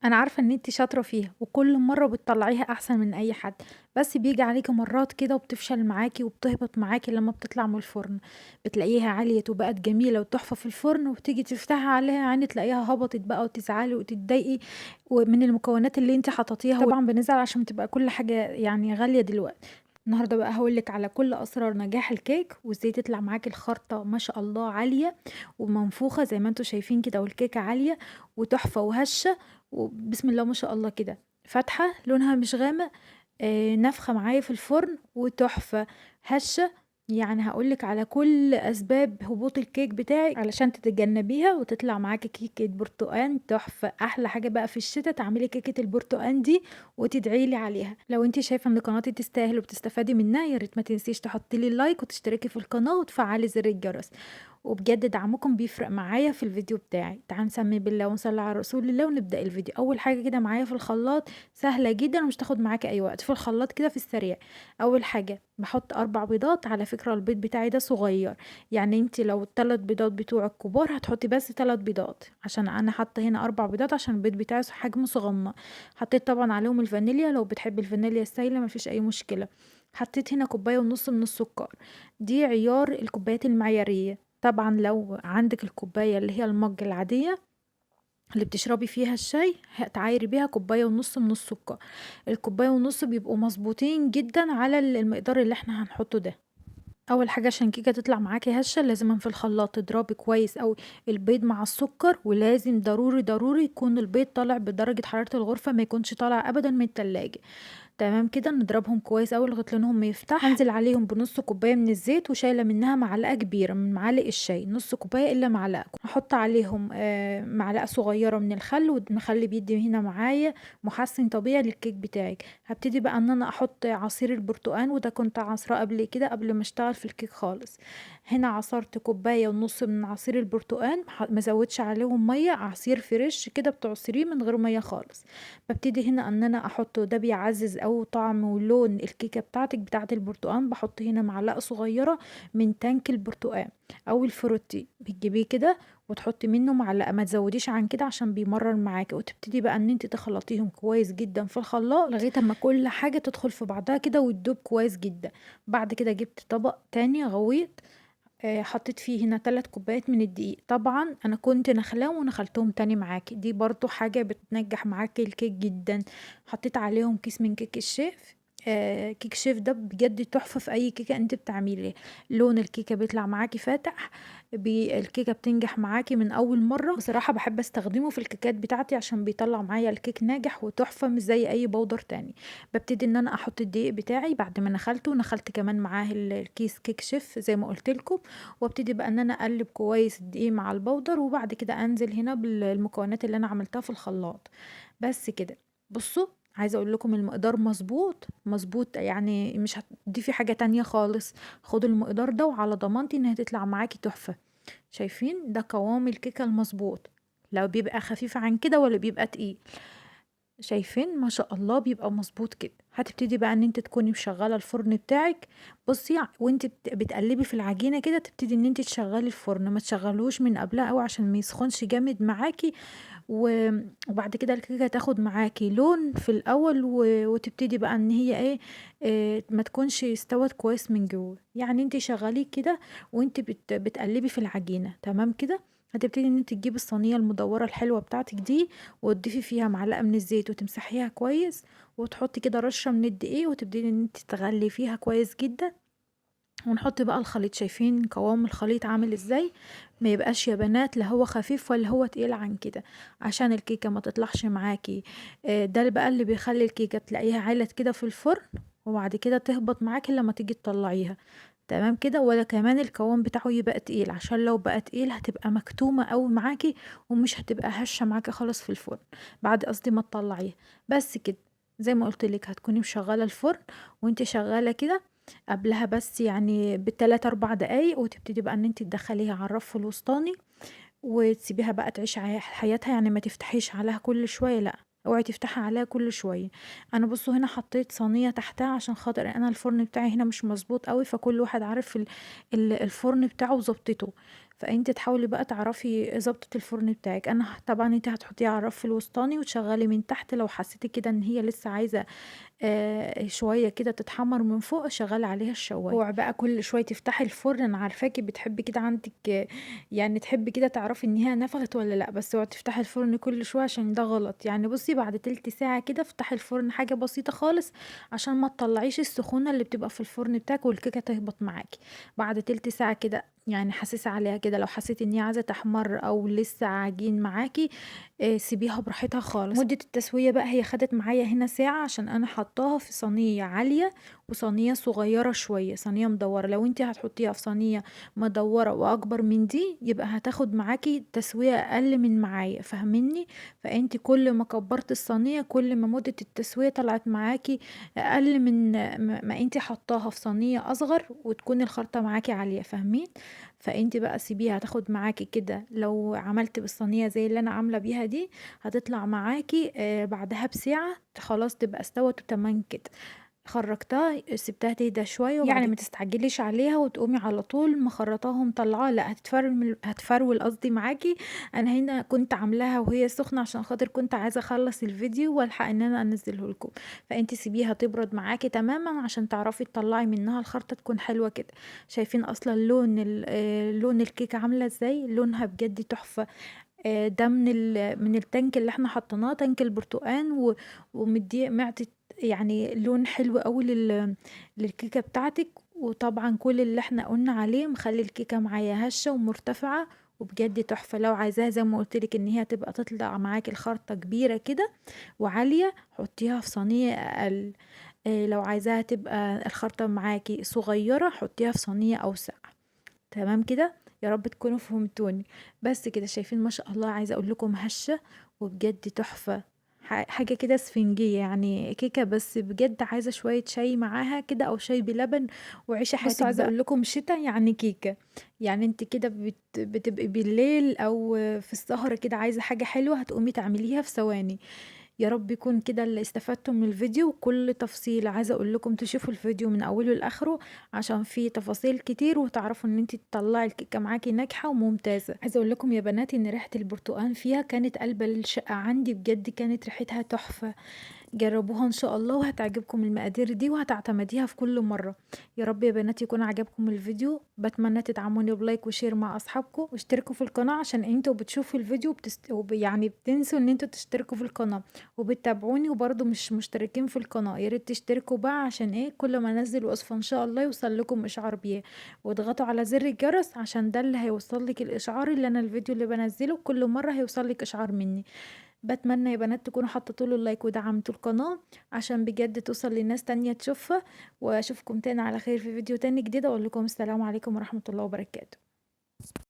أنا عارفة إن أنتِ شاطرة فيها، وكل مرّة بتطلّعيها أحسن من أي حد، بس بييجي عليكِ مرّات كده وبتفشل معاكِ وبتهبط معاكِ لمّا بتطلع من الفرن، بتلاقيها عَلْيَت وبقت جميلة وتحفة في الفرن، وتيجي تفتحي عليها يا عيني تلاقيها هبطت بقى وتزعلي وتتضايقي ومن المكونات اللي أنتِ حطيتيها، طبعًا بنزعل عشان بتبقى كل حاجة يعني غالية دلوقتي. النهارده بقى هاقول لِك على كل أسرار نجاح الكيك، وإزاي تطلع معاكِ الخرطة ما شاء الله عالية ومنفوخة زي ما أنتم شايفين كده والكيكة عالية وتحفة وهشة وبسم الله ما شاء الله كده، فاتحة لونها مش غامق نافخة معايا في الفرن وتحفة، هشة، يعني هاقول لِك على كل أسباب هبوط الكيك بتاعِك علشان تتجنبيها وتطلع معاكِ كيكة برتقان تحفة، أحلى حاجة بقى في الشتا تعملي كيكة البرتقان دي وتدعي لي عليها. لو أنتِ شايفة إن قناتي تستاهل وبتستفادي منها يا ريت ما تنسيش تحطي لي لايك وتشتركي في القناة وتفعلي زر الجرس. وبجد دعمكم بيفرق معايا في الفيديو بتاعي. تعالوا نسمي بالله ونصلي على رسول الله ونبدأ الفيديو. أول حاجة كده معايا في الخلاط سهلة جدا ومش تاخد معاكي أي وقت في الخلاط كده في السريع. أول حاجة بحط 4 بيضات، على فكرة البيض بتاعي ده صغير، يعني انت لو ال3 بيضات بتوعك كبار هتحطي بس 3 بيضات عشان أنا حاطة هنا 4 بيضات عشان البيض بتاعي حجمه صغنن. حطيت طبعا عليهم الفانيليا، لو بتحبي الفانيليا السايلة مفيش أي مشكلة. حطيت هنا 1.5 كوباية من السكر، دي عيار الكوبايات المعيارية. طبعًا لو عندِك الكوباية اللي هي المَج العادية اللي بتشربي فيها الشاي، تعايري بيها 1.5 كوباية من السكر، ال1.5 كوباية بيبقوا مضبوطين جدًا على المقدار اللي إحنا هنحطه ده. أول حاجة عشان الكيكة تطلع معاكِ هشة لازمًا في الخلاط تضربي كويس أوي البيض مع السكر، ولازم ضروري، ضروري يكون البيض طالع بدرجة حرارة الغرفة، ما يكونش طالع أبدًا من التلاجة. تمام كده، نضربهم كويس أوي لغاية لونهم ما يفتح، هانزل عليهم بنُص كوباية من الزيت وشايلة منها معلقة كبيرة من معالق الشاي، نُص كوباية إلا معلقة، هاحط عليهم معلقة صغيرة من الخل، والمخلل بيدّي هنا معايا محسِّن طبيعي للكيك بتاعِك. هابتدي بقى إن أنا أحط عصير البرتقان، وده كنت عاصراه قبل كده قبل ما أشتغل في الكيك خالص. هنا عصرت كوباية ونُص من عصير البرتقان، ما ازوّدش عليهم مَيّة، عصير فريش كده بتعصريه من غير مَيّة خالص. بابتدي هنا إن أنا أحطه، ده بيعزّز أوي طعم ولون الكيكة بتاعتِك بتاعة البرتقان. باحط هنا معلقة صغيرة من تانك البرتقان أو الفروتيه، بتجيبيه كده وتحطي منه معلقة، ما تزوديش عن كده عشان بيمرّر معاكِ، وتبتدي بقى إن أنتِ تخلطيهم كويس جدًا في الخلاط لغاية أمّا كل حاجة تدخل في بعضها كده وتدوب كويس جدًا. بعد كده جبت طبق تاني غويط، حطيت فيه هنا 3 كوبايات من الدقيق، طبعًا أنا كنت نخلاهم ونخلتهم تاني معاكِ، دي برضه حاجة بتنجّح معاكِ الكيك جدًا. حطيت عليهم كيس من كيك الشيف، كيك شيف ده بجد تحفة في أي كيكة أنتِ بتعمليها، لون الكيكة بيطلع معاكِ فاتح، الكيكة بتنجح معاكِ من أول مرّة، بصراحة باحب أستخدمه في الكيكات بتاعتي عشان بيطلّع معايا الكيك ناجح وتحفة مش زي أي بودر تاني. بابتدي إن أنا أحط الدقيق بتاعي بعد ما نخلته، ونخلت كمان معاه الكيس كيك شيف زي ما قُلت لكم، وابتدي بقى إن أنا أقلِّب كويس الدقيق مع البودر، وبعد كده أنزل هنا بالمكونات اللي أنا عملتها في الخلاط، بس كده. بُصّوا، عايزة أقول لكم المقدار مضبوط، مضبوط يعني مش هتضيفي حاجة تانية خالص، خدوا المقدار ده وعلى ضمانتي إن هي تطلع معاكِ تحفة. شايفين؟ ده قوام الكيكة المضبوط، لا بيبقى خفيف عن كده ولا بيبقى تقيل. شايفين ما شاء الله بيبقى مضبوط كده. هتبتدي بقى إن أنتِ تكوني مشغّلة الفرن بتاعِك، بُصّي وأنتِ بتقلّبي في العجينة كده تبتدي إن أنتِ تشغّلي الفرن، ما تشغّليهوش من قبلها أوي عشان ما يسخنش جامد معاكِ، وبعد كده الكيكة تاخد معاكِ لون في الأول وتبتدي بقى إن هي إيه، ما تكونش استوت كويس من جوّه، يعني أنتِ شغّليه كده وأنتِ بتقلّبي في العجينة، تمام كده. هتبتدي إن أنتِ تجيبي الصينية المدوّرة الحلوة بتاعتِك دي وتضيفي فيها معلقة من الزيت وتمسحيها كويس، وتحطي كده رشة من الدقيق وتبتدي إن أنتِ تغلّفيها كويس جدًا، ونحط بقى الخليط. شايفين قوام الخليط عامل إزاي؟ ما يبقاش يا بنات لا هو خفيف ولا هو تقيل عن كده، عشان الكيكة ما تطلعش معاكِ. ده بقى اللي بيخلّي الكيكة تلاقيها عِلَت كده في الفرن، وبعد كده تهبط معاكِ لمّا تيجي تطلّعيها. تمام كده، ولا كمان القوام بتاعه يبقى تقيل، عشان لو بقى تقيل هتبقى مكتومة أوي معاكِ، ومش هتبقى هشة معاكِ خالص في الفرن، بعد قصدي ما تطلّعيها. بس كده، زي ما قُلت لِك هتكوني مشغّلة الفرن، وأنتِ شغّالة كده قبلها بس يعني ب3، 4 دقايق، وتبتدي بقى إن أنتِ تدخّليها على الرف الوسطاني، وتسيبيها بقى تعيش حياتها، يعني ما تفتحيش عليها كل شوية لأ، اوعي تفتحي عليها كل شوية. أنا بُصّوا هنا حطيت صينية تحتها عشان خاطر أنا الفرن بتاعي هنا مش مضبوط أوي، فكل واحد عارف الفرن بتاعه وضبطته، فأنتِ تحاولي بقى تعرفي ضبطة الفرن بتاعِك. طبعًا أنتِ هتحطيها على الرف الوسطاني وتشغّلي من تحت، لو حسيتِ كده إن هي لسه عايزة شوية كده تتحمّر من فوق، شغّلي عليها الشواية. اوعي بقى كل شوية تفتحي الفرن، أنا عارفاكِ بتحبي كده عندِك يعني تحبي كده تعرفي إن هي نفخت والّا لأ، بس اوعي تفتحي الفرن كل شوية عشان ده غلط. يعني بُصّي بعد تِلت ساعة كده افتحي الفرن حاجة بسيطة خالص، عشان ما تطلّعيش السخونة اللي بتبقى في الفرن بتاعِك والكيكة تهبط معاكِ. بعد تِلت ساعة كده يعني حسّسي عليها كده، لو حسيتِ إن هي عايزة تحمَر أو لسه عجين معاكِ، سيبيها براحتها خالص. مدة التسوية بقى هي خدت معايا هنا ساعة، عشان أنا حاطاها في صينية عالية وصينية صغيرة شوية، صينية مدوّرة. لو أنتِ هتحطيها في صينية مدوّرة وأكبر من دي، يبقى هتاخد معاكِ تسوية أقل من معايا، فاهمينّي؟ فأنتِ كل ما كبّرتِ الصينية، كل ما مدة التسوية طلعت معاكِ أقل من ما أنتِ حاطاها في صينية أصغر وتكون الخلطة معاكِ عالية، فاهمين؟ فأنتِ بقى سيبيها تاخد معاكِ كده، لو عملتِ بالصينية زي اللي أنا عاملة بيها دي، هتطلع معاكِ بعدها بساعة خلاص تبقى استوت وتمام كده. خرّجتها سِبتها تهدى شوية يعني ما تستعجليش عليها وتقومي على طول مخرّطاها ومطلّعاها، لأ هتفرول قصدي معاكِ. أنا هنا كنت عاملاها وهي سخنة عشان خاطر كنت عايزة أخلّص الفيديو والحق إن أنا أنزّله لكم. فأنتِ سيبيها تبرد معاكِ تمامًا عشان تعرفي تطلّعي منها الخرطة تكون حلوة كده. شايفين أصلًا لون الكيكة عاملة إزاي؟ لونها بجد تحفة. ده من التانك اللي إحنا حطيناه، تانك البرتقان معطي يعني لون حلو أوي للكيكة بتاعتِك. وطبعًا كل اللي إحنا قُلنا عليه مخلّي الكيكة معايا هشة ومرتفعة وبجد تحفة. لو عايزاها زي ما قُلت لِك إن هي تطلع معاكِ الخرطة كبيرة كده وعالية، حطيها في صينية أقل. لو عايزاها تبقى الخرطة معاكِ صغيرة، حطيها في صينية أوسع. تمام كده؟ يا رب تكونوا فهمتوني. بس كده شايفين ما شاء الله، عايزة أقول لكم هشة وبجد تحفة. حاجة كده إسفنجية، يعني كيكة بس بجد عايزة شوية شاي معاها كده أو شاي بلبن وعيشي حياتِك بُصّوا عايزة أقول لكم شتا يعني كيكة. يعني أنتِ كده بتبقي بالليل أو في السهرة كده عايزة حاجة حلوة هتقومي تعمليها في ثواني. يا رب يكون كده اللي استفدتم من الفيديو وكل تفصيلة. عايزة أقول لكم تشوفوا الفيديو من أوله لآخره عشان فيه تفاصيل كتير وتعرفوا إن أنتِ تطلّعي الكيكة معاكِ ناجحة وممتازة. عايزة أقول لكم يا بنات إن ريحة البرتقان فيها كانت قالبة الشقة عندي، بجد كانت ريحتها تحفة. جربوها إن شاء الله وهتعجبكم المقادير دي وهتعتمديها في كل مرة. يا رب يا بنات يكون عجبكم الفيديو. باتمنى تدعموني بلايك وشير مع أصحابكم واشتركوا في القناة عشان انتوا بتشوفوا الفيديو يعني بتنسوا ان انتوا تشتركوا في القناة وبتتابعوني وبرضه مش مشتركين في القناة. يا ريت تشتركوا بقى عشان ايه كل ما انزل وصفة ان شاء الله يوصل لكم اشعار بيها. واضغطوا على زر الجرس عشان ده اللي هيوصل لك الاشعار اللي انا الفيديو اللي بنزله كل مرة هيوصل لك اشعار مني. باتمنى يا بنات تكونوا حطيتوا له لايك ودعمتوا القناة عشان بجد توصل لناس تانية تشوفها. واشوفكم تاني على خير في فيديو تاني جديد، اقول لكم السلام عليكم ورحمة الله وبركاته.